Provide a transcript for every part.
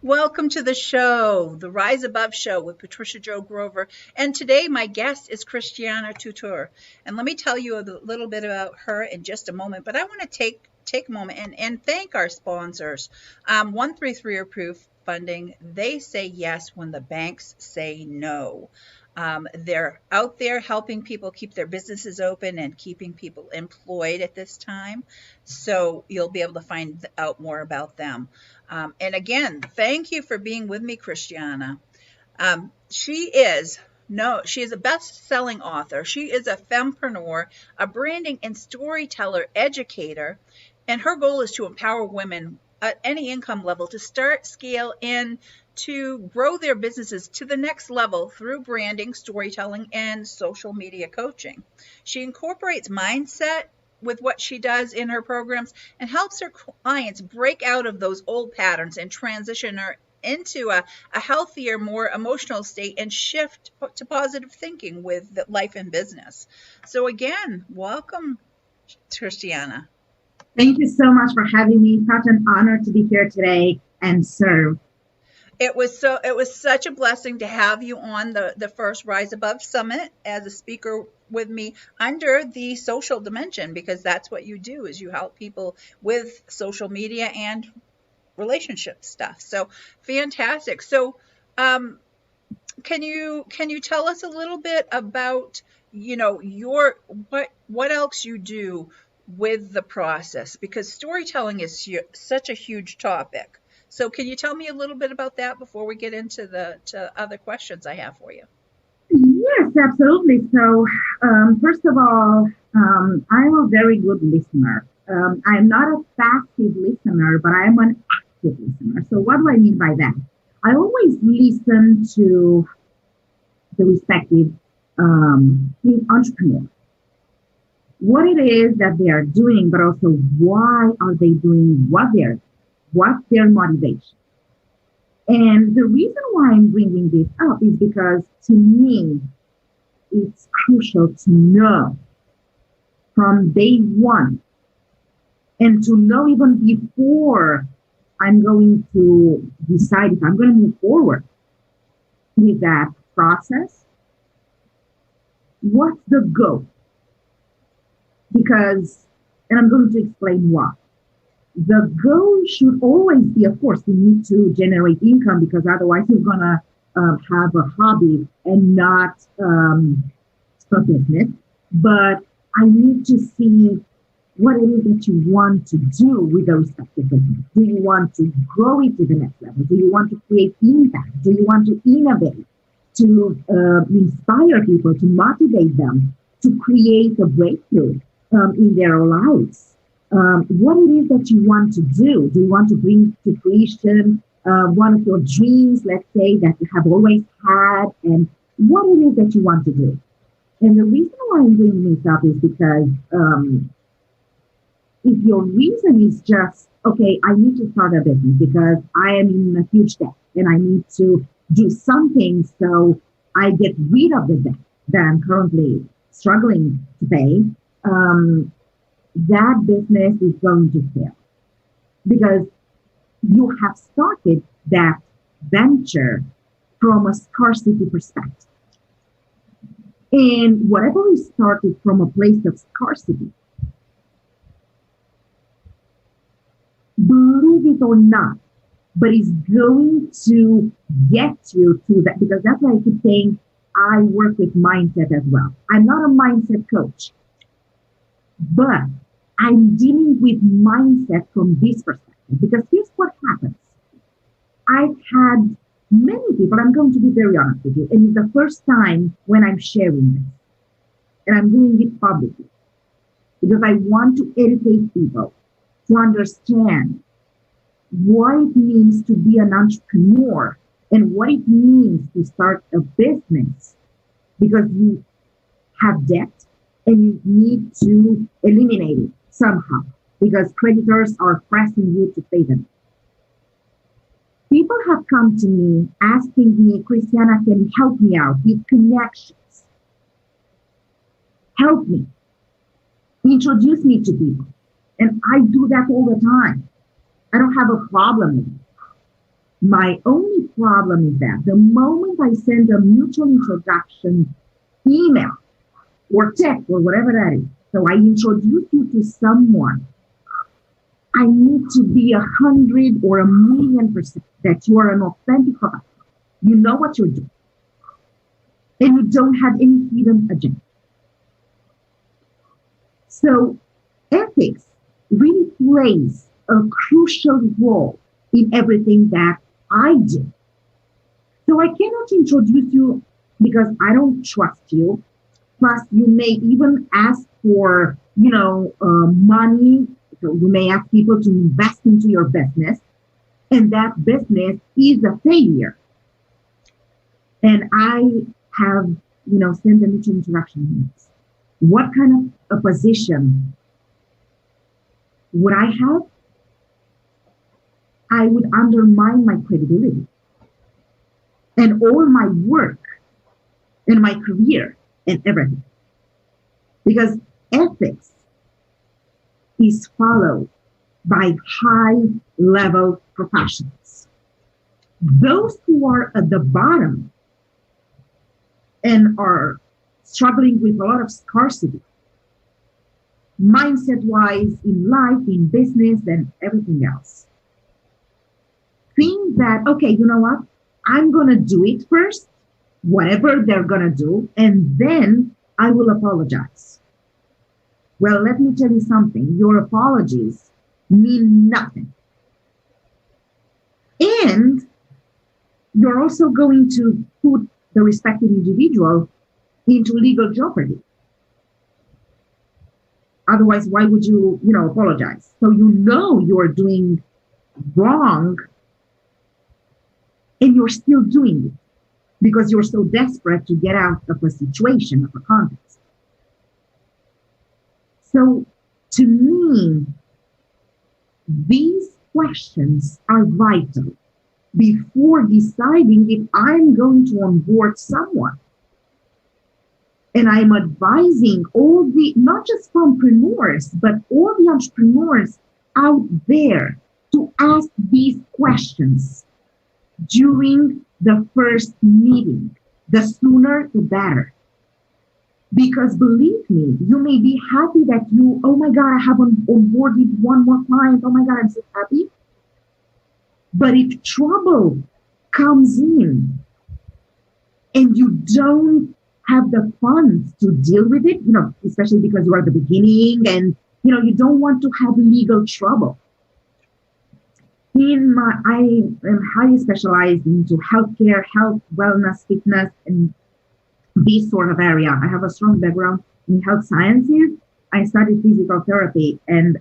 Welcome to the show, the Rise Above Show with Patricia Jo Grover. And today my guest is Cristiana Tudor. And let me tell you a little bit about her in just a moment. But I want to take a moment and thank our sponsors. 133 Proof Funding, they say yes when the banks say no. They're out there helping people keep their businesses open and keeping people employed at this time. So you'll be able to find out more about them. And again, thank you for being with me, Christiana. She is no, she is a best-selling author. She is a fempreneur, a branding and storyteller educator, and her goal is to empower women at any income level to start, scale, and to grow their businesses to the next level through branding, storytelling, and social media coaching. She incorporates mindset with what she does in her programs and helps her clients break out of those old patterns and transition her into a healthier, more emotional state and shift to positive thinking with life and business. So again, welcome, Christiana. Thank you so much for having me. Such an honor to be here today and serve. It was such a blessing to have you on the first Rise Above Summit as a speaker with me under the social dimension, because that's what you do, is you help people with social media and relationship stuff. So fantastic. So can you tell us a little bit about your what else you do with the process, because storytelling is such a huge topic. So can you tell me a little bit about that before we get into the to other questions I have for you? Yes, absolutely. So, first of all, I'm a very good listener. I'm not a passive listener, but I'm an active listener. So, what do I mean by that? I always listen to the respective entrepreneur, what it is that they are doing, but also why are they doing what's their motivation. And the reason why I'm bringing this up is because to me, it's crucial to know from day one and to know even before I'm going to decide if I'm going to move forward with that process. What's the goal? Because, and I'm going to explain why. The goal should always be, of course, you need to generate income, because otherwise you're going to have a hobby and not a business. But I need to see what it is that you want to do with the respective business. Do you want to grow it to the next level? Do you want to create impact? Do you want to innovate, to inspire people, to motivate them, to create a breakthrough in their lives? What it is that you want to do? Do you want to bring to fruition one of your dreams, let's say, that you have always had, and what it is that you want to do? And the reason why I'm bringing this up is because if your reason is just, okay, I need to start a business because I am in a huge debt and I need to do something so I get rid of the debt that I'm currently struggling to pay, that business is going to fail because you have started that venture from a scarcity perspective. And whatever is started from a place of scarcity, believe it or not, but it's going to get you to that, because that's why I keep saying I work with mindset as well. I'm not a mindset coach, but I'm dealing with mindset from this perspective, because here's what happens. I've had many people, I'm going to be very honest with you, and it's the first time when I'm sharing this, and I'm doing it publicly, because I want to educate people to understand what it means to be an entrepreneur and what it means to start a business, because you have debt and you need to eliminate it somehow because creditors are pressing you to pay them. People have come to me asking me, Christiana, can you help me out with connections? Help me. Introduce me to people. And I do that all the time. I don't have a problem with it. My only problem is that the moment I send a mutual introduction email or text or whatever that is, so I introduce you to someone, I need to be 100 or 1,000,000% that you are an authentic professional. You know what you're doing, and you don't have any hidden agenda. So ethics really plays a crucial role in everything that I do. So I cannot introduce you because I don't trust you. Plus, you may even ask for, money. So you may ask people to invest into your business, and that business is a failure. And I have, sent them to interaction units. What kind of a position would I have? I would undermine my credibility and all my work and my career and everything. Because ethics is followed by high level professionals. Those who are at the bottom and are struggling with a lot of scarcity, mindset wise, in life, in business, and everything else, think that, okay, you know what? I'm going to do it first, whatever they're going to do, and then I will apologize. Well, let me tell you something. Your apologies mean nothing. And you're also going to put the respective individual into legal jeopardy. Otherwise, why would you, apologize? So you're doing wrong, and you're still doing it because you're so desperate to get out of a situation, of a context. So to me, these questions are vital before deciding if I'm going to onboard someone. And I'm advising all the, not just entrepreneurs, but all the entrepreneurs out there to ask these questions during the first meeting. The sooner, the better. Because believe me, you may be happy that oh my God, I have onboarded one more client. Oh my God, I'm so happy. But if trouble comes in and you don't have the funds to deal with it, especially because you are at the beginning and, you don't want to have legal trouble. I am highly specialized into healthcare, health, wellness, fitness, and this sort of area. I have a strong background in health sciences. I studied physical therapy, and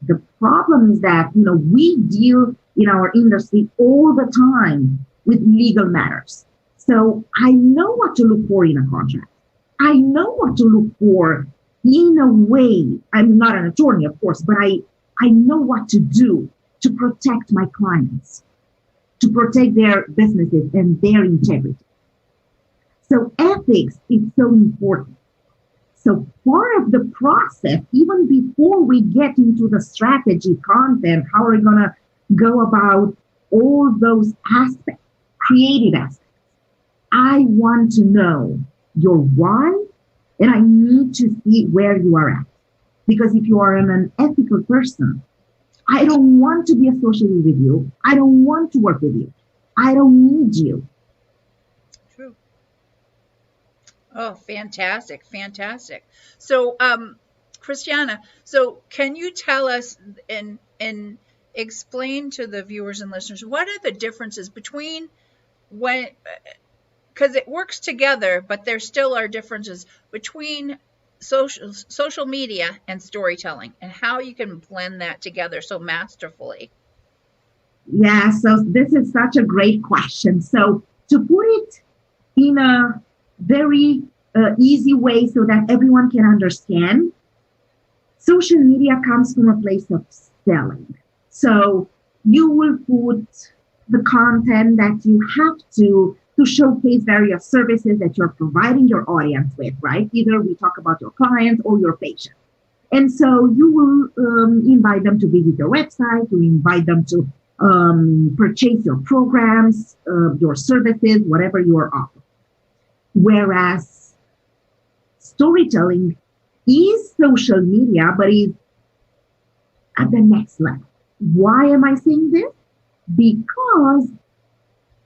the problem is that, we deal in our industry all the time with legal matters. So I know what to look for in a contract. I know what to look for in a way. I'm not an attorney, of course, but I know what to do to protect my clients, to protect their businesses and their integrity. So ethics is so important. So part of the process, even before we get into the strategy, content, how are we going to go about all those aspects, creative aspects, I want to know your why, and I need to see where you are at. Because if you are an unethical person, I don't want to be associated with you. I don't want to work with you. I don't need you. True. Oh, fantastic. Fantastic. So, Cristiana, so can you tell us and explain to the viewers and listeners, what are the differences between because it works together, but there still are differences between social media and storytelling, and how you can blend that together so masterfully? Yeah, so this is such a great question. So to put it in a very easy way so that everyone can understand, social media comes from a place of selling. So you will put the content that you have to showcase various services that you're providing your audience with, right? Either we talk about your clients or your patients. And so you will invite them to visit your website, you invite them to purchase your programs, your services, whatever you are offering. Whereas storytelling is social media, but is at the next level. Why am I saying this? Because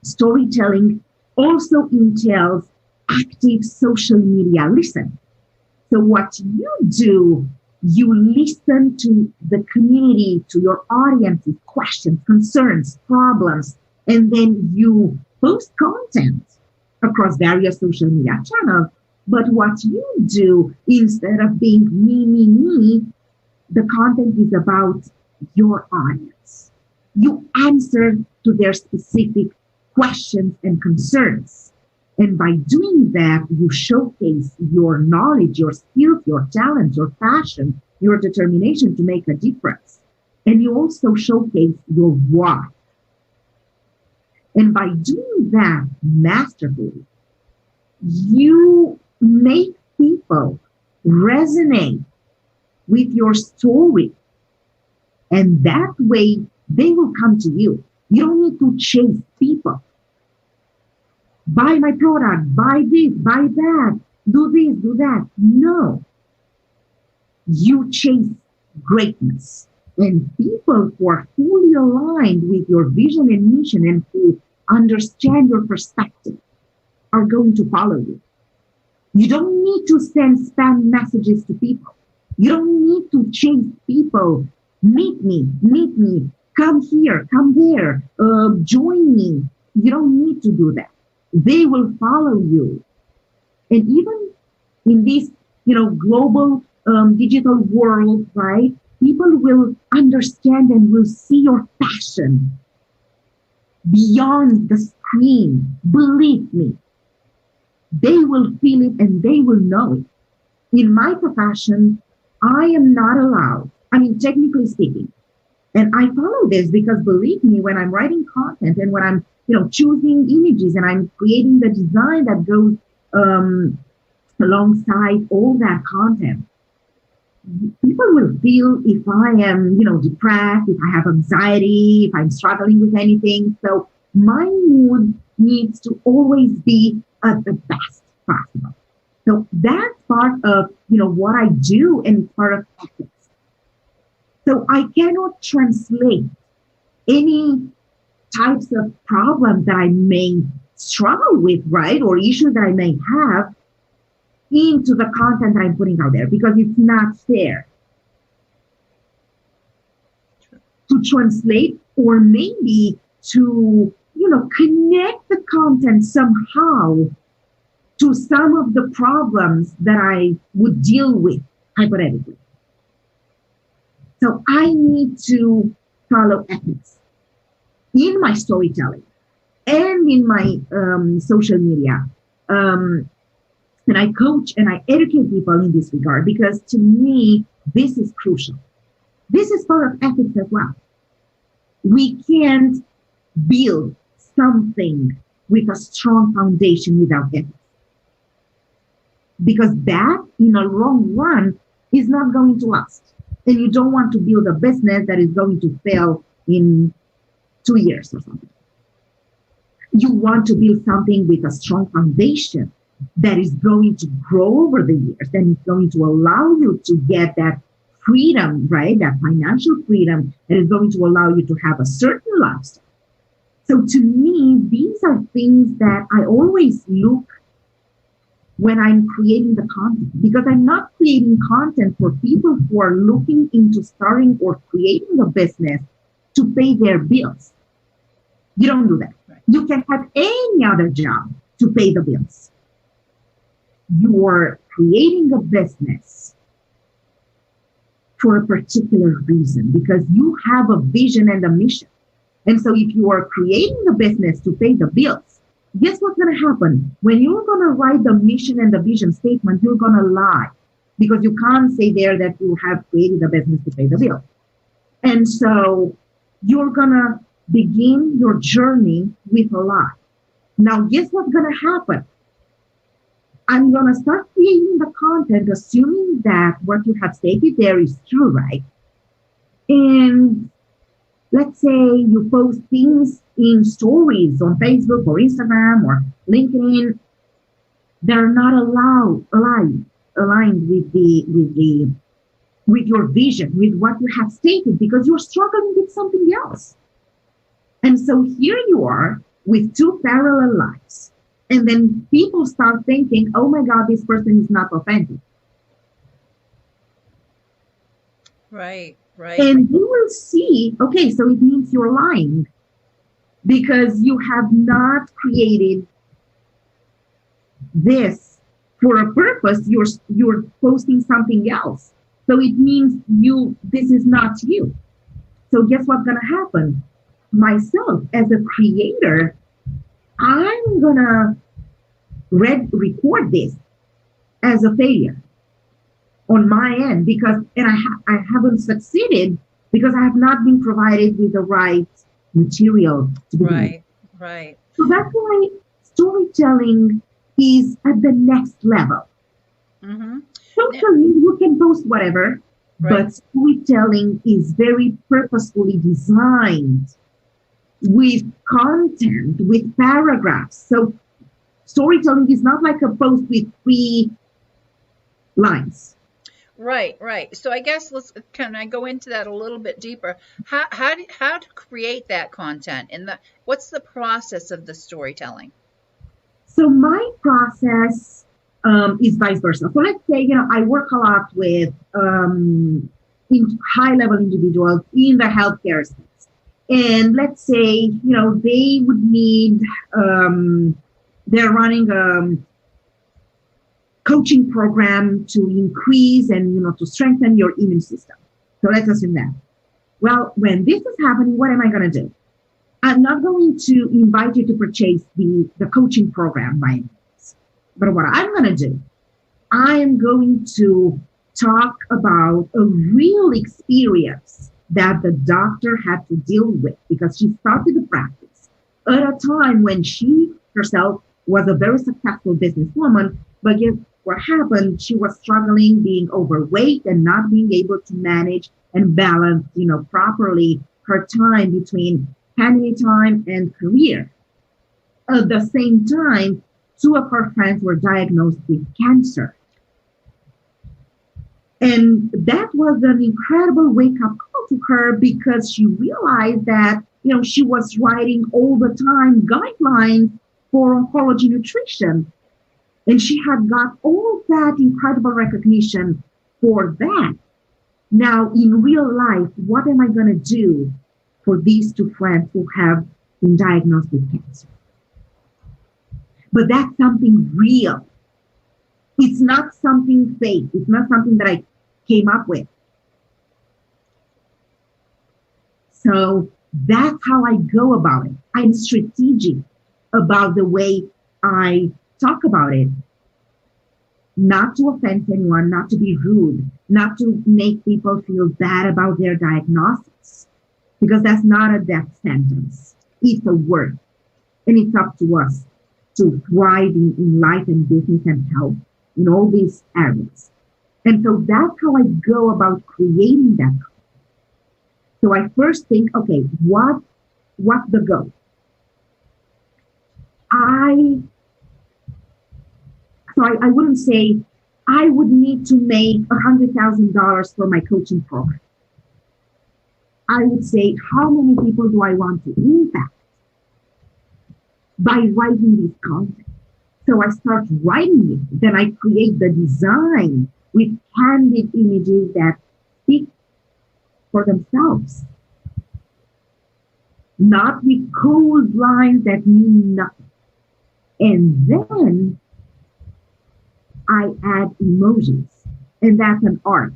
storytelling also entails active social media listening. So what you do, you listen to the community, to your audience's questions, concerns, problems, and then you post content across various social media channels. But what you do, instead of being me, the content is about your audience. You answer to their specific questions and concerns. And by doing that, you showcase your knowledge, your skills, your talent, your passion, your determination to make a difference. And you also showcase your why. And by doing that masterfully, you make people resonate with your story. And that way, they will come to you. You don't need to chase people. Buy my product, buy this, buy that, do this, do that. No. You chase greatness. And people who are fully aligned with your vision and mission and who understand your perspective are going to follow you. You don't need to send spam messages to people. You don't need to chase people. Meet me, come here, come there, join me. You don't need to do that. They will follow you. And even in this, global digital world, right? People will understand and will see your passion beyond the screen. Believe me, they will feel it and they will know it. In my profession, I am not allowed, technically speaking, and I follow this because believe me, when I'm writing content and when I'm, choosing images and I'm creating the design that goes alongside all that content, people will feel if I am, depressed, if I have anxiety, if I'm struggling with anything. So my mood needs to always be at the best possible. So that's part of, what I do and part of ethics. So I cannot translate any types of problems that I may struggle with, right? Or issues that I may have into the content that I'm putting out there because it's not fair to translate or maybe to, connect the content somehow to some of the problems that I would deal with hypothetically. So I need to follow ethics in my storytelling and in my social media. And I coach and I educate people in this regard because to me, this is crucial. This is part of ethics as well. We can't build something with a strong foundation without ethics. Because that, in a long run, is not going to last. And you don't want to build a business that is going to fail in 2 years or something. You want to build something with a strong foundation that is going to grow over the years and is going to allow you to get that freedom, right? That financial freedom that is going to allow you to have a certain lifestyle. So to me, these are things that I always look when I'm creating the content, because I'm not creating content for people who are looking into starting or creating a business to pay their bills. You don't do that. Right. You can have any other job to pay the bills. You are creating a business for a particular reason because you have a vision and a mission. And so if you are creating a business to pay the bills, guess what's going to happen? When you're going to write the mission and the vision statement, you're going to lie because you can't say there that you have created a business to pay the bill. And so you're going to begin your journey with a lie. Now, guess what's going to happen? I'm going to start creating the content, assuming that what you have stated there is true, right? And let's say you post things in stories on Facebook or Instagram or LinkedIn, they're not aligned with your vision, with what you have stated, because you're struggling with something else. And so here you are with two parallel lives. And then people start thinking, oh my God, this person is not authentic. Right, right, And you will see, okay, so it means you're lying because you have not created this for a purpose. You're posting something else. So it means this is not you. So guess what's gonna happen? Myself as a creator, I'm gonna record this as a failure on my end because I haven't succeeded because I have not been provided with the right material to begin with. right, right. So that's why storytelling is at the next level. Mm-hmm. Socially, you can post whatever, Right. but storytelling is very purposefully designed with content, with paragraphs. So storytelling is not like a post with 3 lines. Right, right. So I guess can I go into that a little bit deeper? How to create that content and what's the process of the storytelling? So my process is vice versa. So let's say, I work a lot with high level individuals in the healthcare space. And let's say, they would need, they're running a coaching program to increase and, to strengthen your immune system. So let's assume that. Well, when this is happening, what am I going to do? I'm not going to invite you to purchase the coaching program by any means. But what I'm going to do, I am going to talk about a real experience that the doctor had to deal with because she started the practice at a time when she herself was a very successful businesswoman. But guess what happened? She was struggling being overweight and not being able to manage and balance, properly her time between family time and career. At the same time, 2 of her friends were diagnosed with cancer. And that was an incredible wake-up call to her because she realized that, she was writing all the time guidelines for oncology nutrition. And she had got all that incredible recognition for that. Now, in real life, what am I going to do for these 2 friends who have been diagnosed with cancer? But that's something real. It's not something fake. It's not something that I came up with. So that's how I go about it. I'm strategic about the way I talk about it. Not to offend anyone, not to be rude, not to make people feel bad about their diagnosis, because that's not a death sentence. It's a word. And it's up to us to thrive in life and business and health in all these areas. And so that's how I go about creating that. So I first think, okay, what's the goal? I wouldn't say I would need to make $100,000 for my coaching program. I would say, how many people do I want to impact by writing this content? So I start writing it. Then I create the design with candid images that speak for themselves, not with cold lines that mean nothing. And then I add emojis, and that's an art.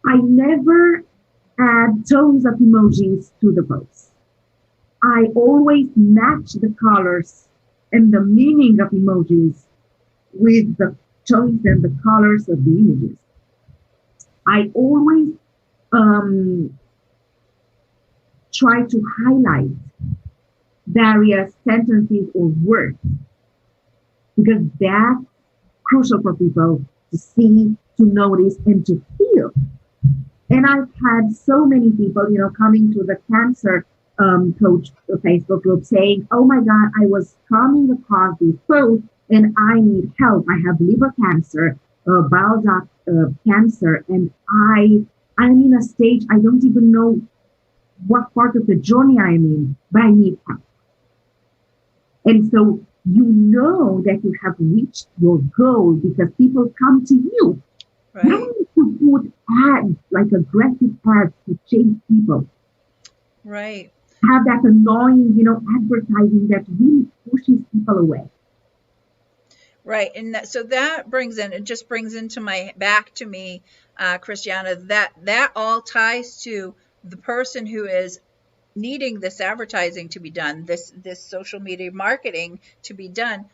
I never add tons of emojis to the post. I always match the colors and the meaning of emojis with the tones and the colors of the images. I always try to highlight various sentences or words because that's crucial for people to see, to notice, and to feel. And I've had so many people, coming to the cancer coach Facebook group saying, "Oh my God, I was coming across this post and I need help. I have liver cancer, bowel duct cancer, and I'm in a stage I don't even know what part of the journey I'm in, but I need help." And so you know that you have reached your goal because people come to you. Right. You don't need to put ads, like aggressive ads to chase people. Right. Have that annoying, advertising that really pushes people away. Right. And so that just brings into back to me, Christiana, that all ties to the person who is needing this advertising to be done, this social media marketing to be done.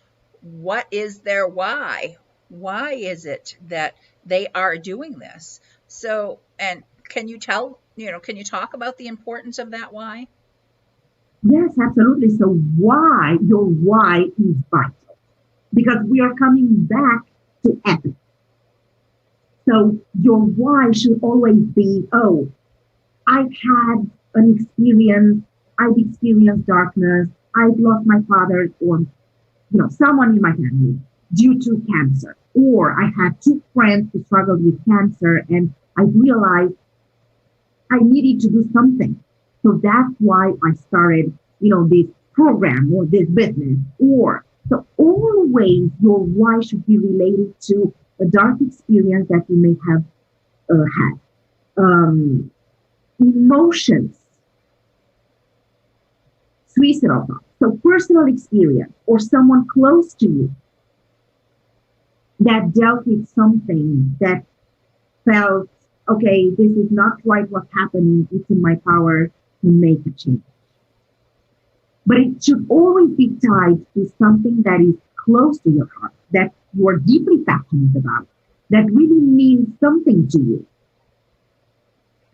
What is their why? Why is it that they are doing this? So, and can you talk about the importance of that why? Yes, absolutely. So your why is vital because we are coming back to ethics. So your why should always be, oh, I've had an experience, I've experienced darkness, I've lost my father or someone in my family due to cancer. Or I had two friends who struggled with cancer and I realized I needed to do something. So that's why I started, this program or this business. Or so always your why should be related to a dark experience that you may have had. Emotions, suicidal thoughts. So personal experience or someone close to you that dealt with something that felt, okay, this is not quite what's happening. It's in my power to make a change. But it should always be tied to something that is close to your heart, that you are deeply passionate about, that really means something to you.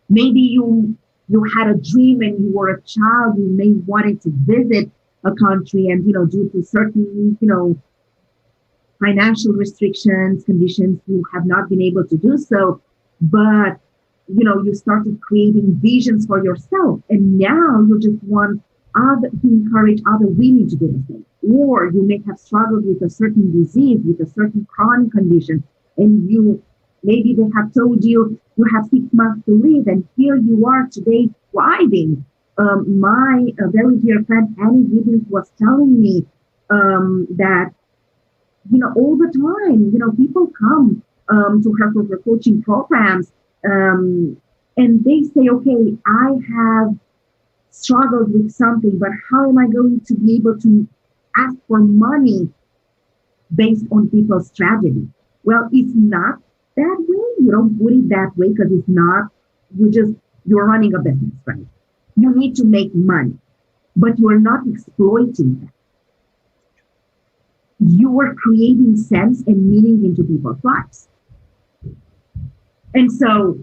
Maybe you had a dream and you were a child, you may wanted to visit a country and, due to certain, financial restrictions, conditions, you have not been able to do so. But, you started creating visions for yourself. And now you just want to encourage other women to do the same. Or you may have struggled with a certain disease, with a certain chronic condition, and maybe they have told you have 6 months to live, and here you are today thriving. My very dear friend Annie Gibbons was telling me that all the time, people come to her for her coaching programs, and they say, okay, I have struggled with something, but how am I going to be able to ask for money based on people's tragedy? Well, it's not that way. You don't put it that way because it's not, you're running a business, right? You need to make money, but you are not exploiting that. You are creating sense and meaning into people's lives. And so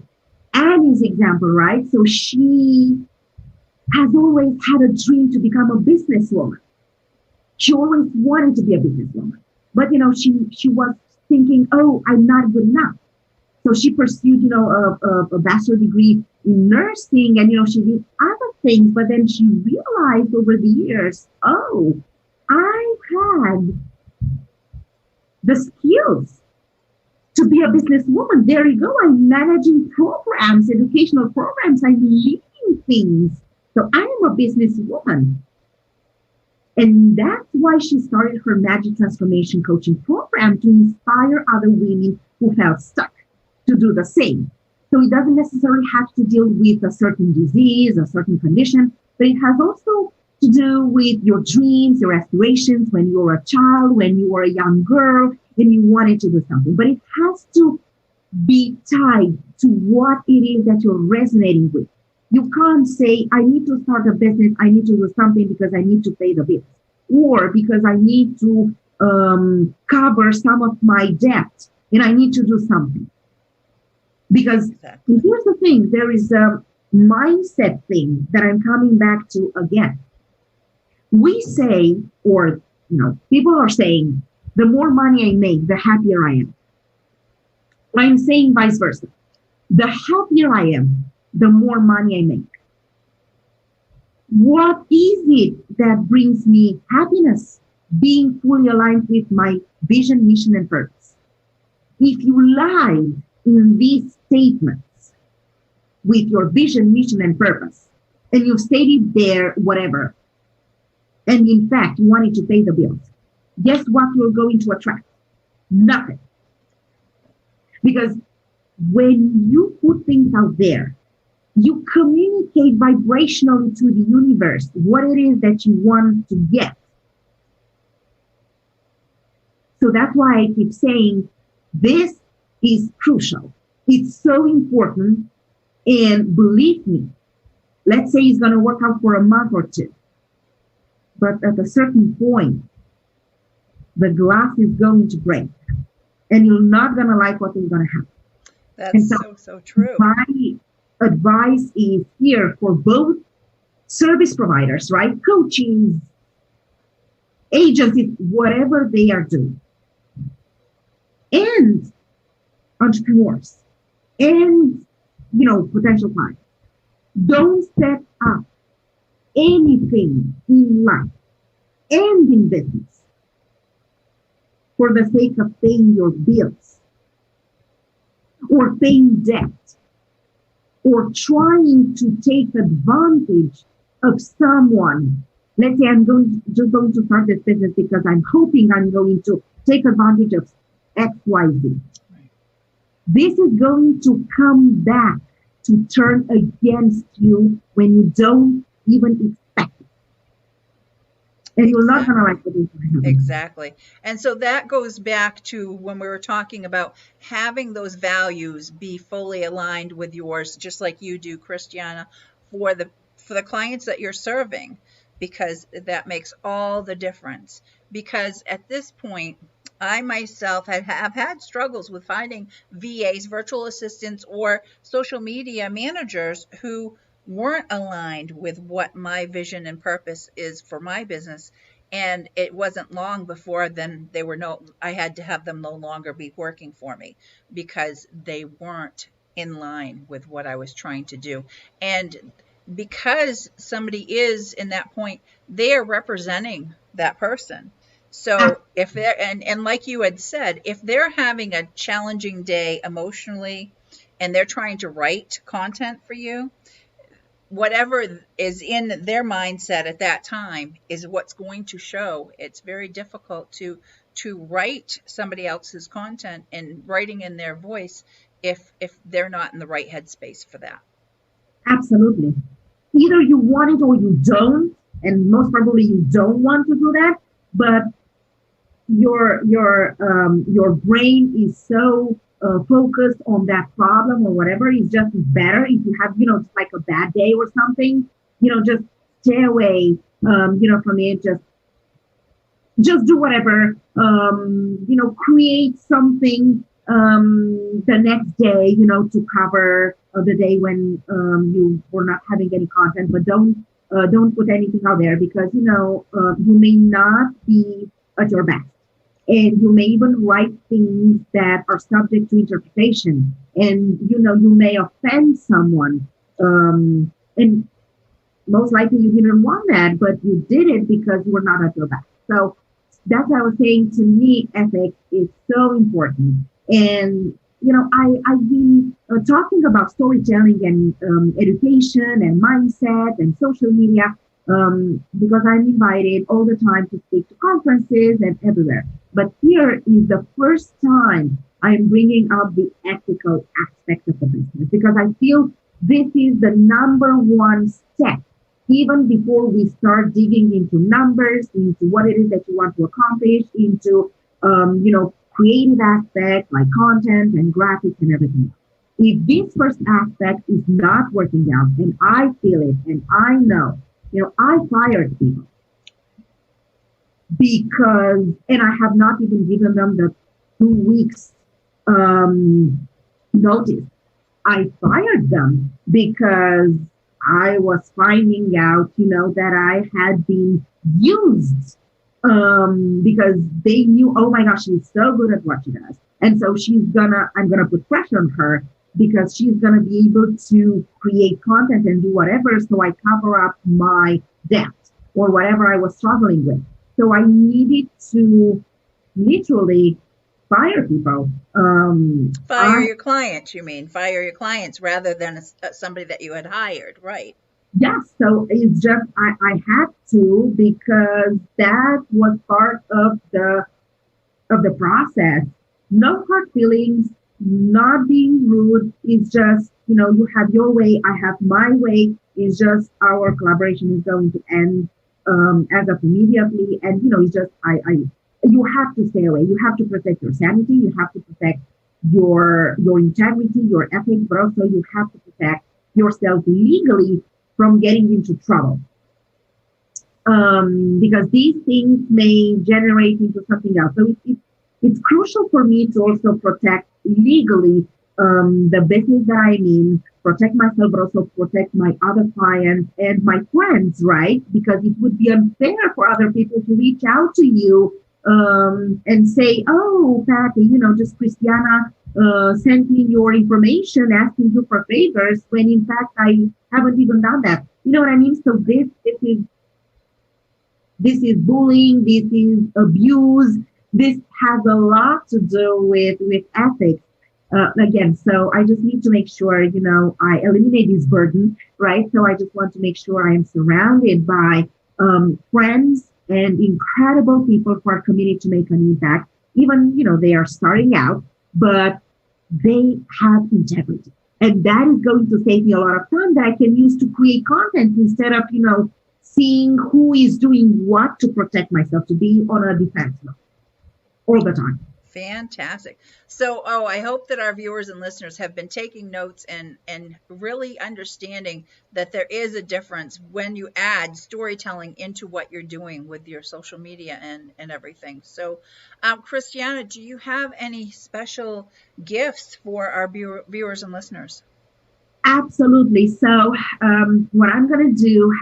Annie's example, right? So she has always had a dream to become a businesswoman. She always wanted to be a businesswoman. But, she was thinking, oh, I'm not good enough. So she pursued, a bachelor degree in nursing and, she did other things. But then she realized over the years, oh, I had the skills to be a businesswoman. There you go. I'm managing programs, educational programs. I'm leading things. So I am a businesswoman. And that's why she started her Magic Transformation Coaching Program to inspire other women who felt stuck to do the same. So it doesn't necessarily have to deal with a certain disease, a certain condition, but it has also to do with your dreams, your aspirations when you were a child, when you were a young girl, and you wanted to do something. But it has to be tied to what it is that you're resonating with. You can't say, I need to start a business, I need to do something because I need to pay the bills, or because I need to cover some of my debt and I need to do something. Because exactly. Here's the thing, there is a mindset thing that I'm coming back to again. We say, or people are saying, the more money I make, the happier I am. I'm saying vice versa. the happier I am, the more money I make. What is it that brings me happiness? Being fully aligned with my vision, mission, and purpose. If you lied in these statements with your vision, mission, and purpose, and you've stated there whatever, and in fact you wanted to pay the bills, guess what you're going to attract? Nothing. Because when you put things out there, you communicate vibrationally to the universe what it is that you want to get. So that's why I keep saying this is crucial. It's so important. And believe me, let's say it's going to work out for a month or two. But at a certain point, the glass is going to break. And you're not going to like what is going to happen. That's so true. My advice is here for both service providers, right? Coaches, agencies, whatever they are doing, and entrepreneurs, and potential clients. Don't set up anything in life and in business for the sake of paying your bills or paying debt or trying to take advantage of someone. Let's say I'm going to start this business because I'm hoping I'm going to take advantage of XYZ. This is going to come back to turn against you when you don't even expect it. And you're not going to like what is going to happen. Exactly. And so that goes back to when we were talking about having those values be fully aligned with yours, just like you do, Cristiana, for the clients that you're serving, because that makes all the difference. Because at this point, I myself have had struggles with finding VAs, virtual assistants, or social media managers who weren't aligned with what my vision and purpose is for my business. And it wasn't long before then I had to have them no longer be working for me because they weren't in line with what I was trying to do. And because somebody is in that point, they are representing that person. So if they're, and like you had said, if they're having a challenging day emotionally and they're trying to write content for you, whatever is in their mindset at that time is what's going to show. It's very difficult to write somebody else's content and writing in their voice if they're not in the right headspace for that. Absolutely. Either you want it or you don't, and most probably you don't want to do that, but your brain is so focused on that problem or whatever. It's just better if you have it's like a bad day or something, just stay away from it. Just do whatever, create something the next day, to cover the day when you were not having any content. But don't put anything out there because you may not be at your best. And you may even write things that are subject to interpretation. And, you may offend someone. And most likely you didn't want that, but you did it because you were not at your best. So that's why I was saying, to me, ethics is so important. And, I've been talking about storytelling and education and mindset and social media because I'm invited all the time to speak to conferences and everywhere. But here is the first time I'm bringing up the ethical aspect of the business because I feel this is the number one step, even before we start digging into numbers, into what it is that you want to accomplish, into, creative aspects like content and graphics and everything else. If this first aspect is not working out, and I feel it, and I know, I fired people because, and I have not even given them the 2 weeks notice. I fired them because I was finding out, that I had been used because they knew, oh my gosh, she's so good at what she does. And so I'm going to put pressure on her because she's going to be able to create content and do whatever. So I cover up my debt or whatever I was struggling with. So I needed to literally fire people. Fire your clients, you mean? Fire your clients rather than somebody that you had hired, right? Yeah, so it's just I had to, because that was part of the process. No hard feelings, not being rude. It's just, you have your way, I have my way. It's just our collaboration is going to end as of immediately. And, it's just, you have to stay away. You have to protect your sanity. You have to protect your integrity, your ethics, but also you have to protect yourself legally from getting into trouble, because these things may generate into something else. So it's crucial for me to also protect legally the business that I'm in, protect myself, but also protect my other clients and my friends, right? Because it would be unfair for other people to reach out to you and say, oh, Patty, just Christiana sent me your information asking you for favors, when in fact I haven't even done that. You know what I mean? So this is bullying, this is abuse, this has a lot to do with ethics. Again, so I just need to make sure, I eliminate this burden, right? So I just want to make sure I am surrounded by friends and incredible people who are committed to make an impact. Even, they are starting out, but they have integrity. And that is going to save me a lot of time that I can use to create content instead of, seeing who is doing what to protect myself, to be on a defense mode all the time. Fantastic. So, I hope that our viewers and listeners have been taking notes and really understanding that there is a difference when you add storytelling into what you're doing with your social media and everything. So, Christiana, do you have any special gifts for our viewers and listeners? Absolutely. So, what I'm going to do,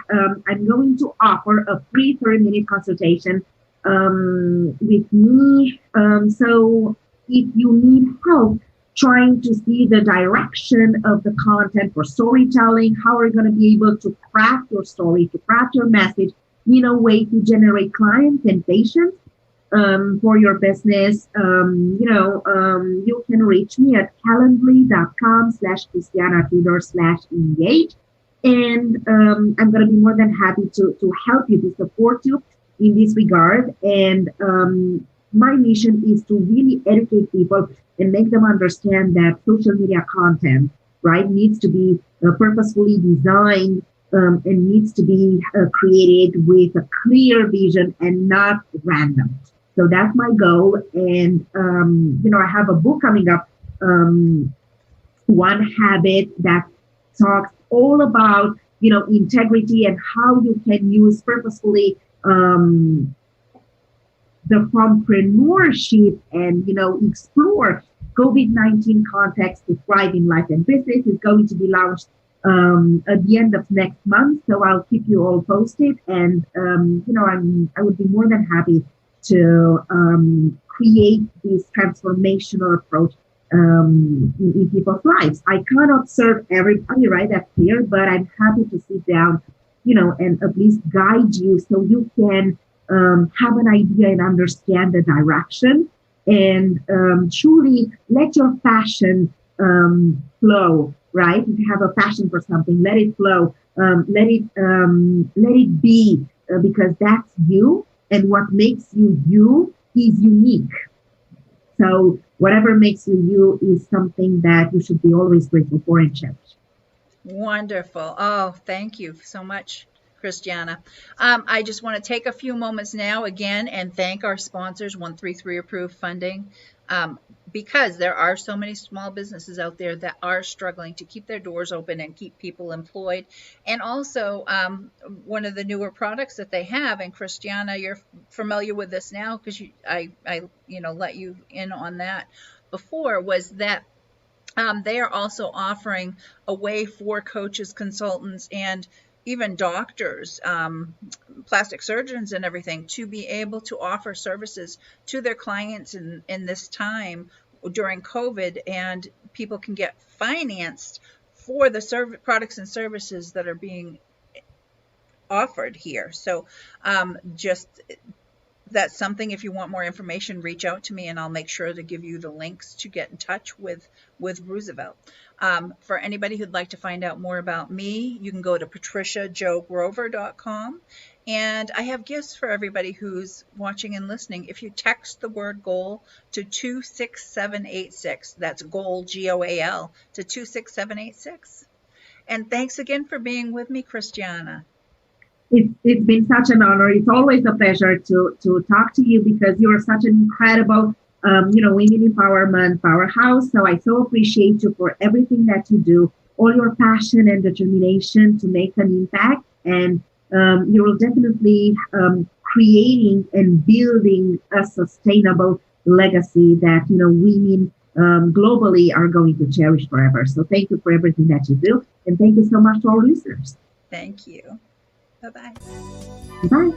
I'm going to offer a free 30-minute consultation with me. So, if you need help trying to see the direction of the content for storytelling, how are you going to be able to craft your story, to craft your message in a way to generate clients and patients for your business, you can reach me at calendly.com/Cristiana Tudor/engage. And I'm going to be more than happy to help you, to support you in this regard. And my mission is to really educate people and make them understand that social media content, right, needs to be purposefully designed and needs to be created with a clear vision and not random. So that's my goal. And, I have a book coming up, One Habit, that talks all about, integrity and how you can use purposefully the entrepreneurship and, explore COVID-19 context to thrive in life and business. Is going to be launched at the end of next month. So I'll keep you all posted. And, I would be more than happy to create this transformational approach in people's lives. I cannot serve everybody, right? That's clear, but I'm happy to sit down, and at least guide you so you can have an idea and understand the direction, and truly let your passion flow, right? If you have a passion for something, let it flow, let it be, because that's you. And what makes you you is unique. So whatever makes you you is something that you should be always grateful for and cherish. Wonderful. Oh, thank you so much, Christiana. I just want to take a few moments now again and thank our sponsors, 133 Approved Funding, because there are so many small businesses out there that are struggling to keep their doors open and keep people employed. And also, one of the newer products that they have, and Christiana, you're familiar with this now because I let you in on that before, was that they are also offering a way for coaches, consultants, and even doctors, plastic surgeons and everything, to be able to offer services to their clients in this time during COVID, and people can get financed for the products and services that are being offered here. So just that's something, if you want more information, reach out to me and I'll make sure to give you the links to get in touch with Roosevelt. For anybody who'd like to find out more about me, you can go to patriciajogrover.com. And I have gifts for everybody who's watching and listening. If you text the word goal to 26786, that's goal, GOAL, to 26786. And thanks again for being with me, Cristiana. It's been such an honor. It's always a pleasure to talk to you because you are such an incredible, women empowerment powerhouse. So I so appreciate you for everything that you do, all your passion and determination to make an impact. And you will definitely creating and building a sustainable legacy that, women globally are going to cherish forever. So thank you for everything that you do. And thank you so much to our listeners. Thank you. Bye-bye. Bye.